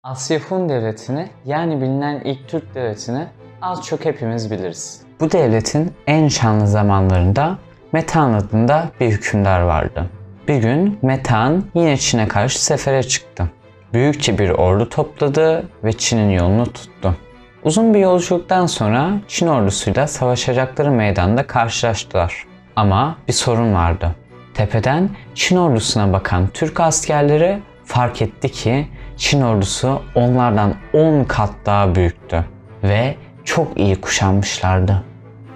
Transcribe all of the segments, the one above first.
Asya Hun Devleti'ni yani bilinen ilk Türk devletini az çok hepimiz biliriz. Bu devletin en şanlı zamanlarında Metehan adında bir hükümdar vardı. Bir gün Metehan yine Çin'e karşı sefere çıktı. Büyükçe bir ordu topladı ve Çin'in yolunu tuttu. Uzun bir yolculuktan sonra Çin ordusuyla savaşacakları meydanda karşılaştılar. Ama bir sorun vardı. Tepeden Çin ordusuna bakan Türk askerleri fark etti ki Çin ordusu onlardan 10 kat daha büyüktü ve çok iyi kuşanmışlardı.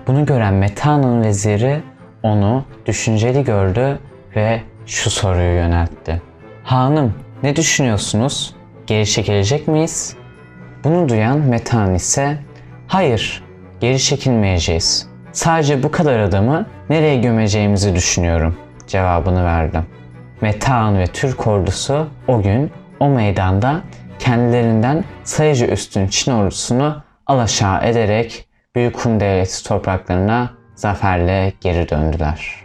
Bunu gören Metehan'ın veziri onu düşünceli gördü ve şu soruyu yöneltti. Hanım, ne düşünüyorsunuz? Geri çekilecek miyiz? Bunu duyan Metehan ise hayır, geri çekilmeyeceğiz. Sadece bu kadar adamı nereye gömeceğimizi düşünüyorum cevabını verdi. Metehan ve Türk ordusu o gün o meydanda kendilerinden sayıca üstün Çin ordusunu alaşağı ederek Büyük Hun Devleti topraklarına zaferle geri döndüler.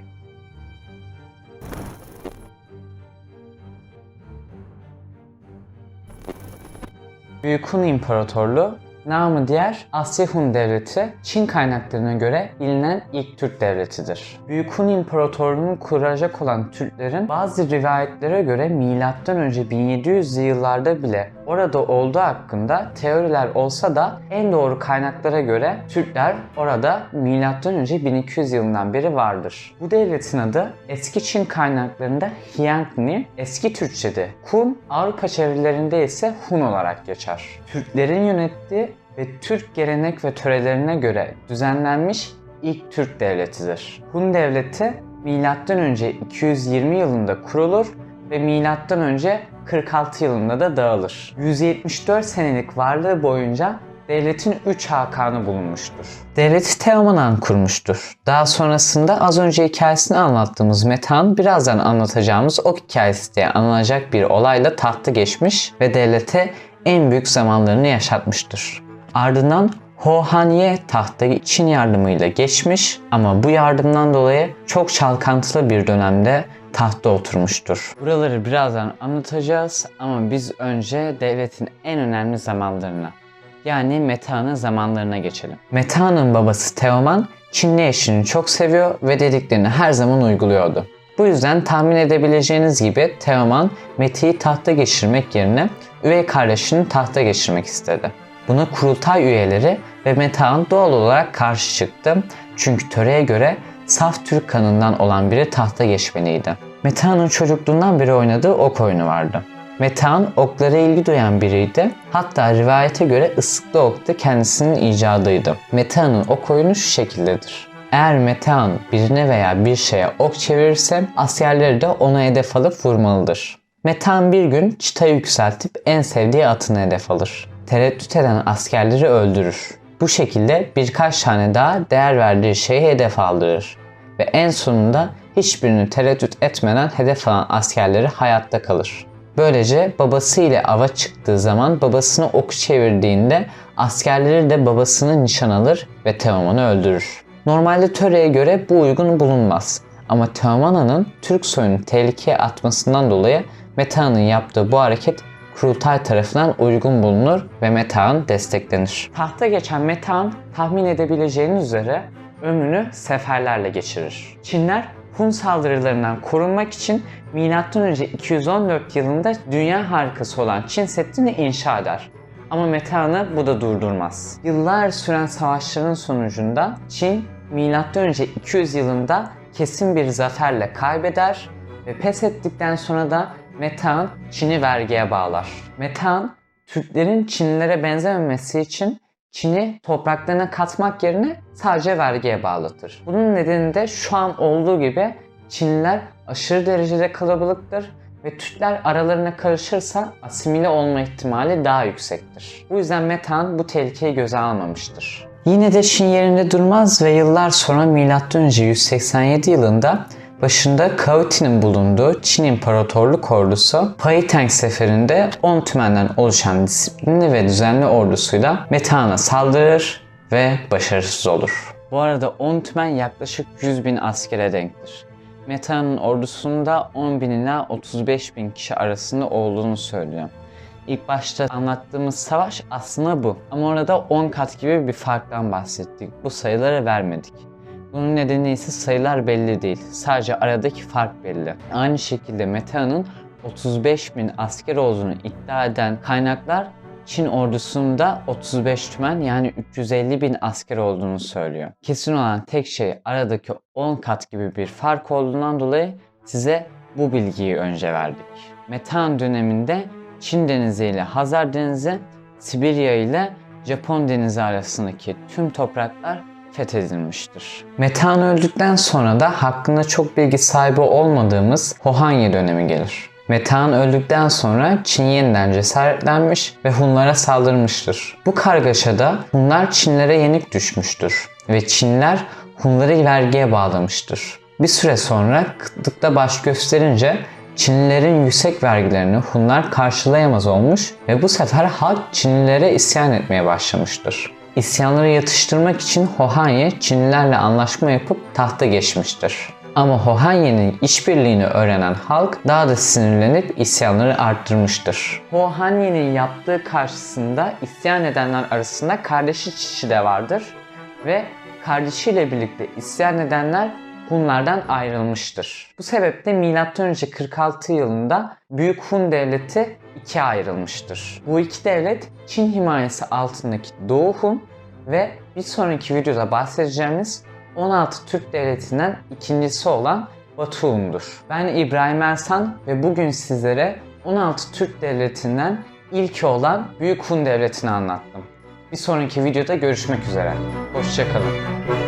Büyük Hun İmparatorluğu, namı diğer Asya Hun Devleti, Çin kaynaklarına göre bilinen ilk Türk devletidir. Büyük Hun İmparatorluğu'nu kuracak olan Türklerin bazı rivayetlere göre M.Ö. 1700'lü yıllarda bile orada olduğu hakkında teoriler olsa da en doğru kaynaklara göre Türkler orada M.Ö. 1200 yılından beri vardır. Bu devletin adı eski Çin kaynaklarında Hyangni, eski Türkçe'de Kun, Avrupa çevirilerinde ise Hun olarak geçer. Türklerin yönettiği ve Türk gelenek ve törelerine göre düzenlenmiş ilk Türk devletidir. Hun Devleti M.Ö. 220 yılında kurulur ve M.Ö. 46 yılında da dağılır. 174 senelik varlığı boyunca devletin 3 hakanı bulunmuştur. Devleti Teoman Han kurmuştur. Daha sonrasında az önce hikayesini anlattığımız Metehan birazdan anlatacağımız o hikayesi diye anılacak bir olayla tahtı geçmiş ve devlete en büyük zamanlarını yaşatmıştır. Ardından Ho Hanye tahta Çin yardımıyla geçmiş ama bu yardımdan dolayı çok çalkantılı bir dönemde tahta oturmuştur. Buraları birazdan anlatacağız ama biz önce devletin en önemli zamanlarına yani Metehan'ın zamanlarına geçelim. Metehan'ın babası Teoman Çinli eşini çok seviyor ve dediklerini her zaman uyguluyordu. Bu yüzden tahmin edebileceğiniz gibi Teoman Mete'yi tahta geçirmek yerine üvey kardeşini tahta geçirmek istedi. Buna kurultay üyeleri ve Metehan doğal olarak karşı çıktı çünkü töreye göre saf Türk kanından olan biri tahta geçmeliydi. Metehan'ın çocukluğundan beri oynadığı ok oyunu vardı. Metehan oklara ilgi duyan biriydi. Hatta rivayete göre ıslıklı ok da kendisinin icadıydı. Metehan'ın ok oyunu şu şekildedir. Eğer Metehan birine veya bir şeye ok çevirirse askerleri de ona hedef alıp vurmalıdır. Metehan bir gün çıtayı yükseltip en sevdiği atını hedef alır. Tereddüt eden askerleri öldürür. Bu şekilde birkaç tane daha değer verdiği şeyi hedef aldırır. Ve en sonunda hiçbirini tereddüt etmeden hedef alan askerleri hayatta kalır. Böylece babası ile ava çıktığı zaman babasını ok çevirdiğinde askerleri de babasını nişan alır ve Teoman'ı öldürür. Normalde töreye göre bu uygun bulunmaz. Ama Teoman Han'ın Türk soyunu tehlikeye atmasından dolayı Metehan'ın yaptığı bu hareket kurultay tarafından uygun bulunur ve Metehan desteklenir. Tahta geçen Metehan tahmin edebileceğiniz üzere ömrünü seferlerle geçirir. Çinler Hun saldırılarından korunmak için M.Ö. 214 yılında dünya harikası olan Çin Seddi'ni inşa eder. Ama Metehan'ı bu da durdurmaz. Yıllar süren savaşların sonucunda Çin M.Ö. 200 yılında kesin bir zaferle kaybeder ve pes ettikten sonra da Metehan Çin'i vergiye bağlar. Metehan, Türklerin Çinlilere benzememesi için Çin'i topraklarına katmak yerine sadece vergiye bağlatır. Bunun nedeni de şu an olduğu gibi Çinliler aşırı derecede kalabalıktır ve Türkler aralarına karışırsa asimile olma ihtimali daha yüksektir. Bu yüzden Metehan bu tehlikeyi göze almamıştır. Yine de Çin yerinde durmaz ve yıllar sonra M.Ö. 187 yılında başında Cao Ti'nin bulunduğu Çin İmparatorluk ordusu Paiteng seferinde 10 tümenden oluşan disiplinli ve düzenli ordusuyla Metehan'a saldırır ve başarısız olur. Bu arada 10 tümen yaklaşık 100.000 askere denktir. Metehan'ın ordusunda 10.000 ila 35.000 kişi arasında olduğunu söylüyor. ilk başta anlattığımız savaş aslında bu. Ama orada 10 kat gibi bir farktan bahsettik. Bu sayıları vermedik. Bunun nedeni ise sayılar belli değil. Sadece aradaki fark belli. Aynı şekilde Meta'nın 35.000 asker olduğunu iddia eden kaynaklar Çin ordusunda 35 tümen yani 350.000 asker olduğunu söylüyor. Kesin olan tek şey aradaki 10 kat gibi bir fark olduğundan dolayı size bu bilgiyi önce verdik. Metehan döneminde Çin Denizi ile Hazar Denizi, Sibirya ile Japon Denizi arasındaki tüm topraklar fethedilmiştir. Metehan öldükten sonra da hakkında çok bilgi sahibi olmadığımız Hohanye dönemi gelir. Metehan öldükten sonra Çin yeniden cesaretlenmiş ve Hunlara saldırmıştır. Bu kargaşada Hunlar Çinlere yenik düşmüştür ve Çinliler Hunları vergiye bağlamıştır. Bir süre sonra kıtlıkta baş gösterince Çinlilerin yüksek vergilerini Hunlar karşılayamaz olmuş ve bu sefer halk Çinlilere isyan etmeye başlamıştır. İsyanları yatıştırmak için Hohanye Çinlilerle anlaşma yapıp tahta geçmiştir. Ama Hohanye'nin işbirliğini öğrenen halk daha da sinirlenip isyanları arttırmıştır. Hohanye'nin yaptığı karşısında isyan edenler arasında kardeşi Çişi de vardır ve kardeşiyle birlikte isyan edenler Hunlardan ayrılmıştır. Bu sebeple M.Ö. 46 yılında Büyük Hun Devleti ikiye ayrılmıştır. Bu iki devlet Çin himayesi altındaki Doğu Hun ve bir sonraki videoda bahsedeceğimiz 16 Türk Devleti'nden ikincisi olan Batı Hun'dur. Ben İbrahim Ersan ve bugün sizlere 16 Türk Devleti'nden ilki olan Büyük Hun Devleti'ni anlattım. Bir sonraki videoda görüşmek üzere. Hoşça kalın.